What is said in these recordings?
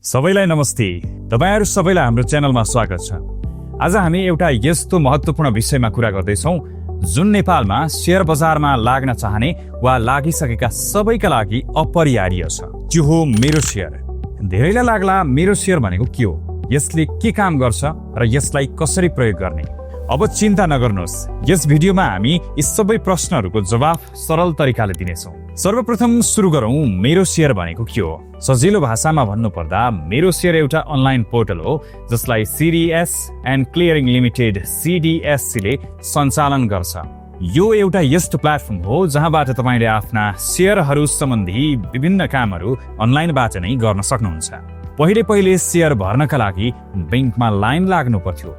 सबैलाई नमस्ते। तपाईहरु सबैलाई हाम्रो च्यानलमा स्वागत छ। आज हामी एउटा यस्तो महत्त्वपूर्ण विषयमा कुरा गर्दैछौं जुन नेपालमा शेयर बजारमा लाग्न चाहने वा लागिसकेका सबैका लागि अपरिहार्य छ। त्यो हो MeroShare। धेरैलाई लाग्ला MeroShare भनेको के हो, यसले के काम गर्छ र यसलाई कसरी प्रयोग गर्ने। अब चिन्ता नगर्नुहोस्, यस भिडियोमा हामी यी सबै प्रश्नहरूको जवाफ सरल तरिकाले दिनेछौं। सर्वप्रथम सुरु गरौं, MeroShare भनेको के हो। सजिलो भाषामा भन्नुपर्दा MeroShare एउटा अनलाइन पोर्टल हो जसलाई CDS and clearing limited CDSC ले सञ्चालन गर्छ। यो एउटा यस्तो प्लेटफर्म हो जहाँबाट तपाईले आफ्ना शेयरहरू सम्बन्धी विभिन्न कामहरू अनलाइनबाट नै गर्न सक्नुहुन्छ। पहिले शेयर भर्नका लागि बैंकमा लाइन लाग्नु पर्थ्यो,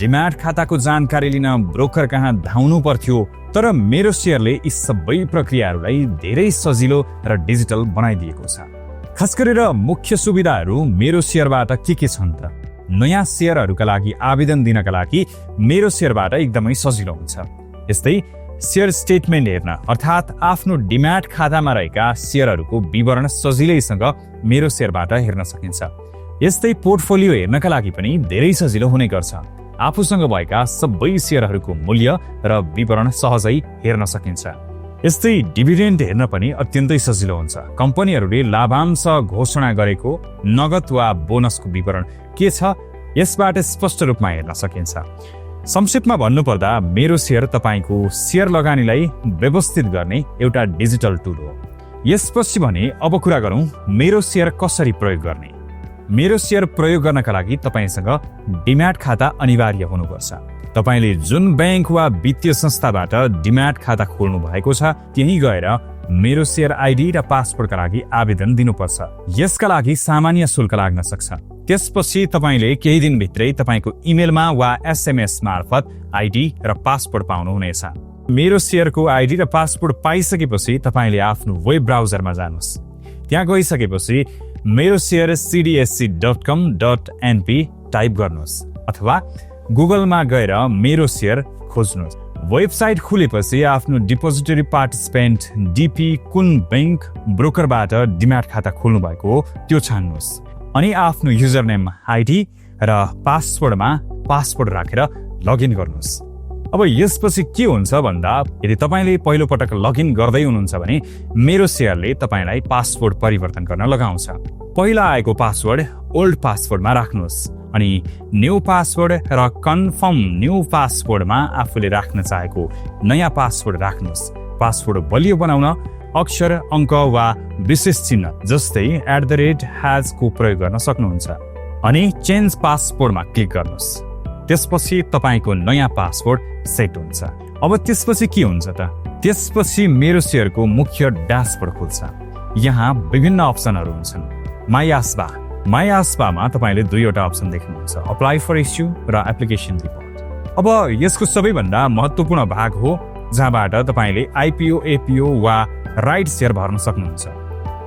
डिम्याट खाताको जानकारी लिन ब्रोकर कहाँ धाउनु पर्थ्यो। तर MeroShareले यी सबै प्रक्रियाहरूलाई धेरै सजिलो र डिजिटल बनाइदिएको छ। खास गरेर मुख्य सुविधाहरू MeroShareबाट के छन् त? नयाँ शेयरहरूका लागि आवेदन दिनका लागि MeroShareबाट एकदमै सजिलो हुन्छ। यस्तै शेयर स्टेटमेन्ट हेर्न अर्थात् आफ्नो डिम्याट खातामा रहेका शेयरहरूको विवरण सजिलैसँग MeroShareबाट हेर्न सकिन्छ। यस्तै पोर्टफोलियो हेर्नका लागि पनि धेरै सजिलो हुने गर्छ। आफूसँग भएका सबै शेयरहरूको मूल्य र विवरण सहजै हेर्न सकिन्छ। यस्तै डिभिडेन्ड हेर्न पनि अत्यन्तै सजिलो हुन्छ। कम्पनीहरूले लाभांश घोषणा गरेको नगद वा बोनसको विवरण के छ यसबाट स्पष्ट रूपमा हेर्न सकिन्छ। संक्षेपमा भन्नुपर्दा MeroShare तपाईको शेयर लगानीलाई व्यवस्थित गर्ने एउटा डिजिटल टुल हो। यसपछि भने अब कुरा गरौं MeroShare कसरी प्रयोग गर्ने। MeroShare प्रयोग गर्नका लागि तपाईसँग डिम्याट खाता अनिवार्य हुनुपर्छ। तपाईले जुन बैंक वा वित्तीय संस्थाबाट डिम्याट खाता खोल्नु भएको छ त्यही गएर MeroShare आइडी र पासवर्डका लागि आवेदन दिनुपर्छ। यसका लागि सामान्य शुल्क लाग्न सक्छ। त्यसपछि तपाईले केही दिनभित्रै तपाईको इमेलमा वा SMS मार्फत आइडी र पासवर्ड पाउनुहुनेछ। MeroShareको आइडी र पासवर्ड पाइसकेपछि तपाईले आफ्नो वेब ब्राउजरमा जानुहोस्। त्यहाँ गइसकेपछि merosharecdsc.com.np टाइप गर्नुहोस् अथवा गुगलमा गएर MeroShare खोज्नुहोस्। वेबसाइट खुलेपछि आफ्नो डिपोजिटरी पार्टिसिपेन्ट DP कुन बैंक ब्रोकरबाट डिम्याट खाता खोल्नु भएको हो त्यो छान्नुहोस् अनि आफ्नो युजरनेम आइडी र पासवर्डमा पासवर्ड राखेर लगइन गर्नुहोस्। अब यसपछि के हुन्छ भन्दा यदि तपाईले पहिलो पटक लगइन गर्दै हुनुहुन्छ भने MeroShareले तपाईलाई पासवर्ड परिवर्तन गर्न लगाउँछ। पहिला आएको पासवर्ड ओल्ड पासवर्डमा राख्नुहोस् अनि न्यू पासवर्ड र कन्फर्म न्यू पासवर्डमा आफूले राख्न चाहेको नयाँ पासवर्ड राख्नुहोस्। पासवर्ड बलियो बनाउन अक्षर, अङ्क वा विशेष चिन्ह जस्तै @ को प्रयोग गर्न सक्नुहुन्छ अनि चेन्ज पासवर्डमा क्लिक गर्नुहोस्। त्यसपछि तपाईको नयाँ पासवर्ड सेट हुन्छ। अब त्यसपछि के हुन्छ त? त्यसपछि MeroShareको मुख्य ड्याशबोर्ड खुल्छ। यहाँ विभिन्न अप्सनहरू हुन्छन्। My ASBA मा तपाईले दुईवटा अप्सन देख्नुहुन्छ, अप्लाई फर इस्यु र एप्लिकेसन रिपोर्ट। अब यसको सबैभन्दा महत्त्वपूर्ण भाग हो जहाँबाट तपाईले IPO, APO वा राइट शेयर भर्न सक्नुहुन्छ।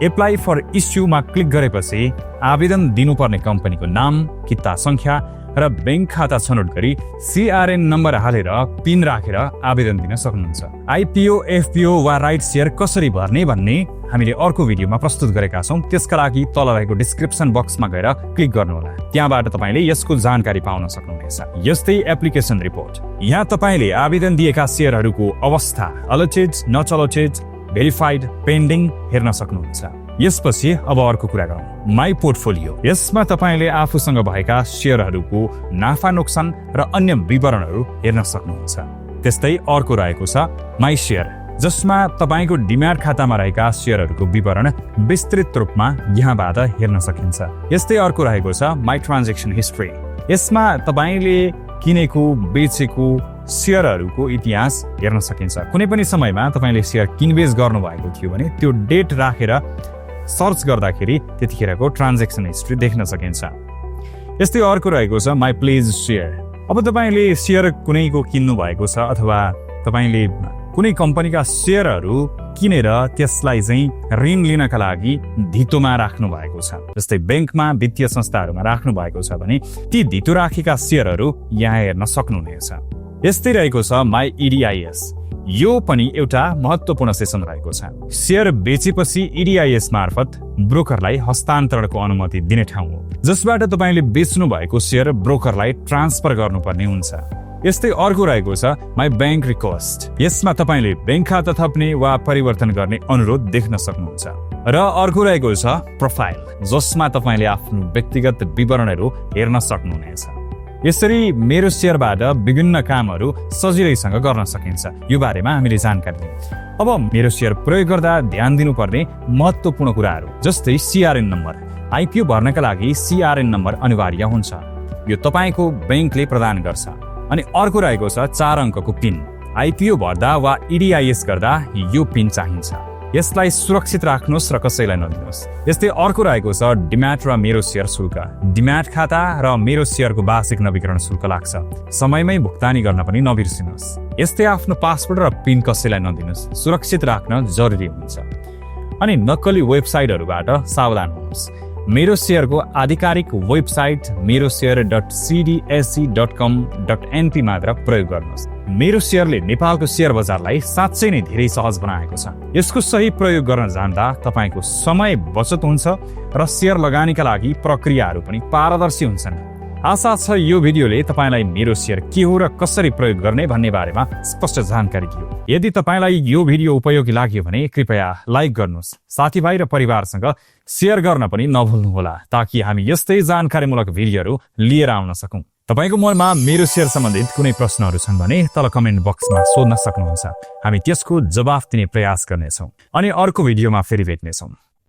एप्लाई फर इस्युमा क्लिक गरेपछि आवेदन दिनुपर्ने कम्पनीको नाम, किता संख्या र बैंक खाता छनौट गरी CRN नम्बर हालेर पिन राखेर आवेदन दिन सक्नुहुन्छ। IPO, FPO वा राइट शेयर कसरी भर्ने भन्ने हामीले अर्को भिडियोमा प्रस्तुत गरेका छौं। त्यसका लागि तल रहेको डिस्क्रिप्सन बक्समा गएर क्लिक गर्नुहोला। त्यहाँबाट तपाईले यसको जानकारी पाउन सक्नुहुनेछ। यस्तै एप्लिकेसन रिपोर्ट, यहाँ तपाईले आवेदन दिएका शेयरहरूको अवस्था, allotted, not allotted, verified, pending हेर्न सक्नुहुन्छ। यसपछि अब अर्को कुरा गरौँ, माई पोर्टफोलियो। यसमा तपाईले आफूसँग भएका शेयरहरूको नाफा नोक्सान र अन्य विवरणहरू हेर्न सक्नुहुन्छ। त्यस्तै अर्को रहेको छ माई शेयर, जसमा तपाईको डिम्याट खातामा रहेका शेयरहरूको विवरण विस्तृत रूपमा यहाँबाट हेर्न सकिन्छ। यस्तै अर्को रहेको छ माई ट्रान्जेक्सन हिस्ट्री। यसमा तपाईले किनेको बेचेको शेयरहरूको इतिहास हेर्न सकिन्छ। कुनै पनि समयमा तपाईले शेयर किनबेच गर्नु भएको थियो भने त्यो डेट राखेर सर्च गर्दाखेरि त्यतिखेरको ट्रान्जेक्सन हिस्ट्री देख्न सकिन्छ। यस्तै अर्को रहेको छ माई प्लेज शेयर। अब तपाईले शेयर कुनैको किन्नु भएको छ अथवा तपाईले कुनै कम्पनीका शेयरहरू किनेर त्यसलाई चाहिँ ऋण लिनका लागि धितोमा राख्नु भएको छ, जस्तै बैंकमा, वित्तीय संस्थाहरूमा राख्नु भएको छ भने ती धितो राखेका शेयरहरू यहाँ हेर्न सक्नुहुनेछ। यस्तै रहेको छ माई EDIS। यो पनि एउटा महत्त्वपूर्ण सेसन रहेको छ। शेयर बेचेपछि EDIS मार्फत ब्रोकरलाई हस्तान्तरणको अनुमति दिने ठाउँ हो, जसबाट तपाईले बेच्नु भएको शेयर ब्रोकरलाई ट्रान्सफर गर्नुपर्ने हुन्छ। यस्तै अर्को रहेको छ माई बैंक रिक्वेस्ट। यसमा तपाईले बैंक खाता थप्ने वा परिवर्तन गर्ने अनुरोध देख्न सक्नुहुन्छ। र अर्को रहेको छ प्रोफाइल, जसमा तपाईले आफ्नो व्यक्तिगत विवरणहरू हेर्न सक्नुहुनेछ। यसरी मेरो शेयरबाट विभिन्न कामहरू सजिलैसँग गर्न सकिन्छ। यो बारेमा हामीले जानकारी लियौं। अब मेरो शेयर प्रयोग गर्दा ध्यान दिनुपर्ने महत्त्वपूर्ण कुराहरू, जस्तै CRN नम्बर। IPO भर्नका लागि CRN नम्बर अनिवार्य हुन्छ। यो तपाईको बैंकले प्रदान गर्छ। अनि अर्को रहेको छ 4 अङ्कको पिन। IPO भर्दा वा EDIS गर्दा यो पिन चाहिन्छ। यसलाई सुरक्षित राख्नुहोस् र कसैलाई नदिनुहोस्। यस्तै अर्को रहेको छ डिम्याट र मेरो शेयर शुल्क। डिम्याट खाता र मेरो शेयरको वार्षिक नवीकरण शुल्क लाग्छ। समयमै भुक्तानी गर्न पनि नबिर्सिनुहोस्। यस्तै आफ्नो पासवर्ड र पिन कसैलाई नदिनुहोस्। सुरक्षित राख्न जरुरी हुन्छ। अनि नक्कली वेबसाइटहरूबाट सावधान हुनुहोस्। मेरो शेयरको आधिकारिक वेबसाइट meroshare.cdse.com.np मात्र प्रयोग गर्नुहोस्। मेरो शेयरले नेपालको शेयर बजारलाई साँच्चै नै धेरै सहज बनाएको छ। यसको सही प्रयोग गर्न जान्दा तपाईको समय बचत हुन्छ र शेयर लगानीका लागि प्रक्रियाहरू पनि पारदर्शी हुन्छन्। आशा छ यो भिडियोले तपाईलाई मेरो शेयर के हो र कसरी प्रयोग गर्ने भन्ने बारेमा स्पष्ट जानकारी दियो। यदि तपाईलाई यो भिडियो उपयोगी लाग्यो भने कृपया लाइक गर्नुहोस्। साथीभाइ र परिवारसँग शेयर गर्न पनि नभुल्नुहोला, ताकि हामी यस्तै जानकारीमूलक भिडियोहरू लिएर आउन सकौं। तपाईको मनमा मेरो शेयर सम्बन्धित कुनै प्रश्नहरू छन् भने तल कमेन्ट बक्समा सोध्न सक्नुहुन्छ। हामी त्यसको जवाफ दिने प्रयास गर्नेछौँ अनि अर्को भिडियोमा फेरि भेट्नेछौँ।